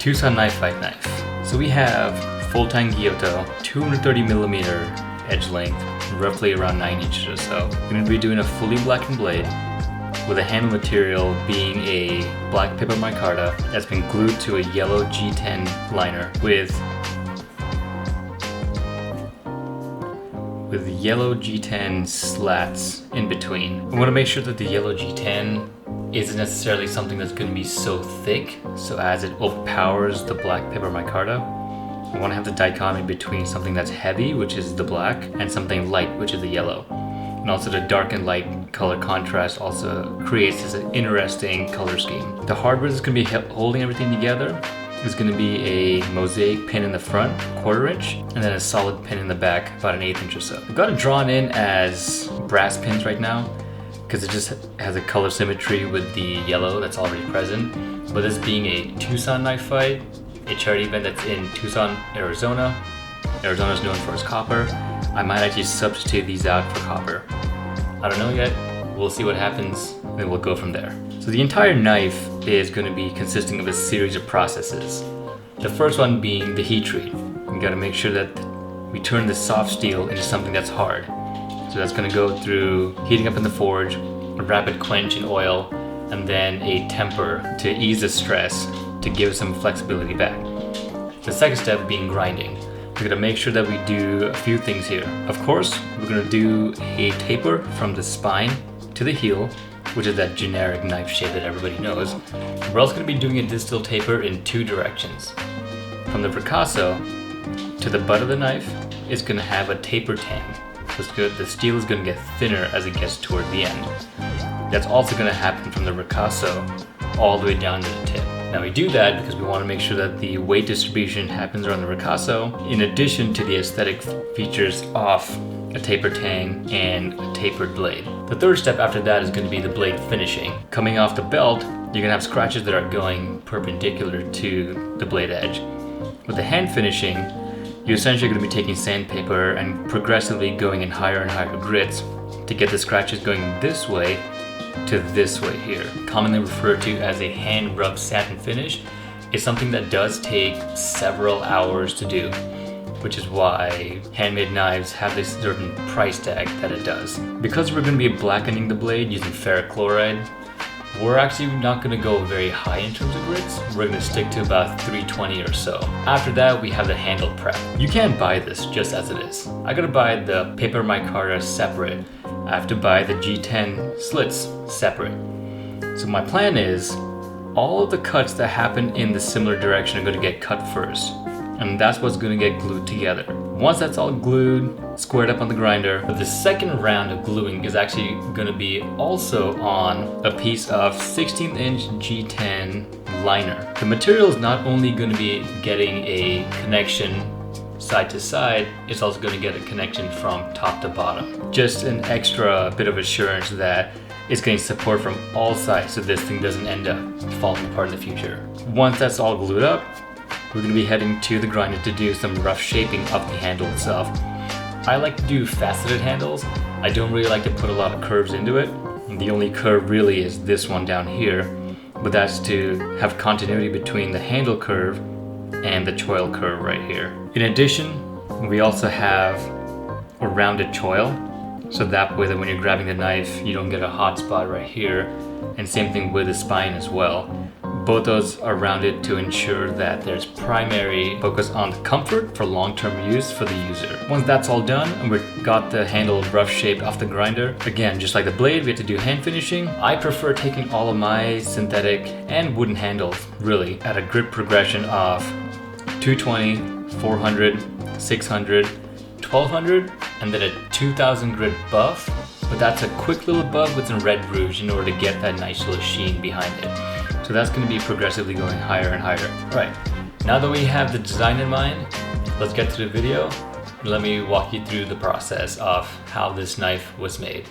Tucson Knife Fight knife. So we have full tang Gyuto, 230mm edge length, roughly around 9 inches or so. We're going to be doing a fully blackened blade with the handle material being a black paper micarta that's been glued to a yellow G10 liner with yellow G10 slats in between. I want to make sure that the yellow G10 isn't necessarily something that's going to be so thick, so as it overpowers the black paper micarta. I want to have the dichotomy between something that's heavy, which is the black, and something light, which is the yellow. And also the dark and light color contrast also creates this interesting color scheme. The hardware that's going to be holding everything together is going to be a mosaic pin in the front, 1/4 inch, and then a solid pin in the back, about an 1/8 inch or so. I've got it drawn in as brass pins right now, because it just has a color symmetry with the yellow that's already present. But this being a Tucson Knife Fight, a charity event that's in Tucson, Arizona. Arizona is known for its copper. I might actually substitute these out for copper. I don't know yet. We'll see what happens, and then we'll go from there. So the entire knife is going to be consisting of a series of processes. The first one being the heat treat. We got to make sure that we turn the soft steel into something that's hard. So that's going to go through heating up in the forge, a rapid quench in oil, and then a temper to ease the stress to give some flexibility back. The second step being grinding. We're going to make sure that we do a few things here. Of course, we're going to do a taper from the spine to the heel, which is that generic knife shape that everybody knows. We're also going to be doing a distal taper in 2 directions. From the ricasso to the butt of the knife, it's going to have a taper tang. So the steel is going to get thinner as it gets toward the end. That's also going to happen from the ricasso all the way down to the tip. Now we do that because we want to make sure that the weight distribution happens around the ricasso, in addition to the aesthetic features of a taper tang and a tapered blade. The third step after that is going to be the blade finishing. Coming off the belt, you're going to have scratches that are going perpendicular to the blade edge. With the hand finishing, you're essentially going to be taking sandpaper and progressively going in higher and higher grits to get the scratches going this way to this way here. Commonly referred to as a hand rub satin finish, is something that does take several hours to do, which is why handmade knives have this certain price tag that it does. Because we're going to be blackening the blade using ferric chloride, we're actually not going to go very high in terms of grits. We're going to stick to about 320 or so. After that, we have the handle prep. You can't buy this just as it is. I gotta buy the paper micarta separate. I have to buy the G10 slits separate. So my plan is, all of the cuts that happen in the similar direction are going to get cut first. And that's what's going to get glued together. Once that's all glued, squared up on the grinder, the second round of gluing is actually going to be also on a piece of 16th inch G10 liner. The material is not only going to be getting a connection side to side, it's also going to get a connection from top to bottom. Just an extra bit of assurance that it's getting support from all sides so this thing doesn't end up falling apart in the future. Once that's all glued up, we're going to be heading to the grinder to do some rough shaping of the handle itself. I like to do faceted handles. I don't really like to put a lot of curves into it. The only curve really is this one down here, but that's to have continuity between the handle curve and the choil curve right here. In addition, we also have a rounded choil, so that way that when you're grabbing the knife, you don't get a hot spot right here, and same thing with the spine as well. Both those are rounded to ensure that there's primary focus on the comfort for long-term use for the user. Once that's all done and we've got the handle rough shaped off the grinder, again, just like the blade, we have to do hand finishing. I prefer taking all of my synthetic and wooden handles, really, at a grit progression of 220, 400, 600, 1200, and then a 2000 grit buff. But that's a quick little buff with some red rouge in order to get that nice little sheen behind it. So that's going to be progressively going higher and higher. All right, now that we have the design in mind, let's get to the video. Let me walk you through the process of how this knife was made.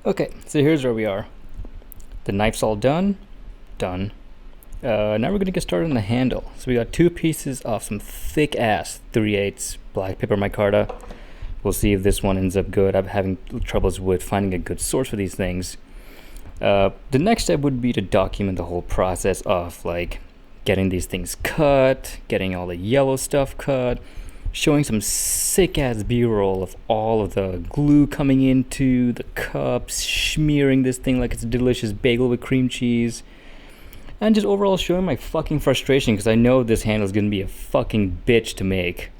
Okay, so here's where we are. The knife's all done. Now we're gonna get started on the handle. So we got 2 pieces of some thick ass 3/8 black paper micarta. We'll see if this one ends up good. I'm having troubles with finding a good source for these things. The next step would be to document the whole process of like getting these things cut, getting all the yellow stuff cut, showing some sick ass b-roll of all of the glue coming into the cups, smearing this thing like it's a delicious bagel with cream cheese, and just overall showing my fucking frustration because I know this handle is gonna be a fucking bitch to make.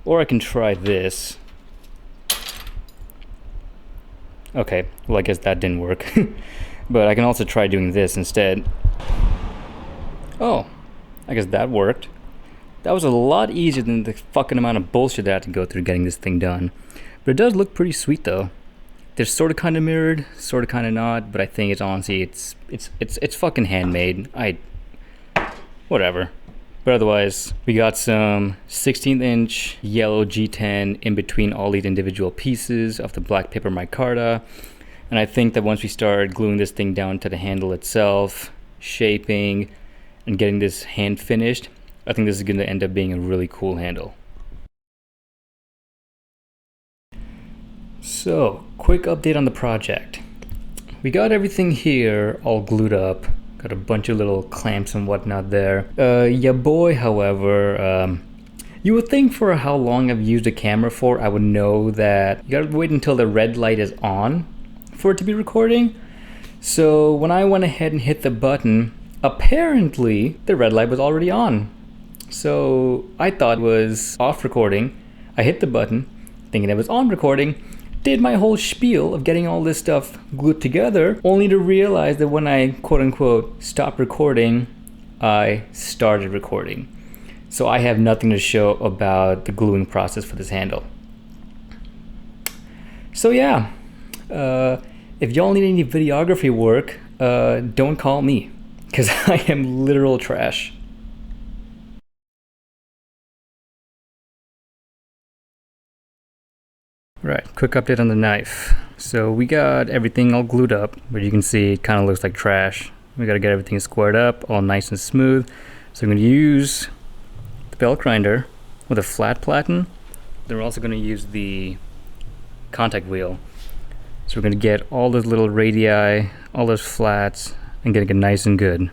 Or I can try this. Okay, well I guess that didn't work. But I can also try doing this instead. Oh, I guess that worked. That was a lot easier than the fucking amount of bullshit I had to go through getting this thing done. But it does look pretty sweet though. They're sort of kind of mirrored, sort of kind of not, but I think it's honestly, it's fucking handmade. Whatever. But otherwise, we got some 16th inch yellow G10 in between all these individual pieces of the black paper micarta. And I think that once we start gluing this thing down to the handle itself, shaping, and getting this hand finished, I think this is going to end up being a really cool handle. So, quick update on the project. We got everything here all glued up. Got a bunch of little clamps and whatnot there. Yeah boy, however, you would think for how long I've used a camera for, I would know that you gotta wait until the red light is on for it to be recording. So when I went ahead and hit the button, apparently the red light was already on. So I thought it was off recording. I hit the button, thinking it was on recording, did my whole spiel of getting all this stuff glued together, only to realize that when I quote unquote stopped recording, I started recording. So I have nothing to show about the gluing process for this handle. So yeah, if y'all need any videography work, don't call me, because I am literal trash. Right, quick update on the knife. So we got everything all glued up, but you can see it kind of looks like trash. We got to get everything squared up, all nice and smooth. So I'm going to use the belt grinder with a flat platen. Then we're also going to use the contact wheel. So we're going to get all those little radii, all those flats, and get it nice and good.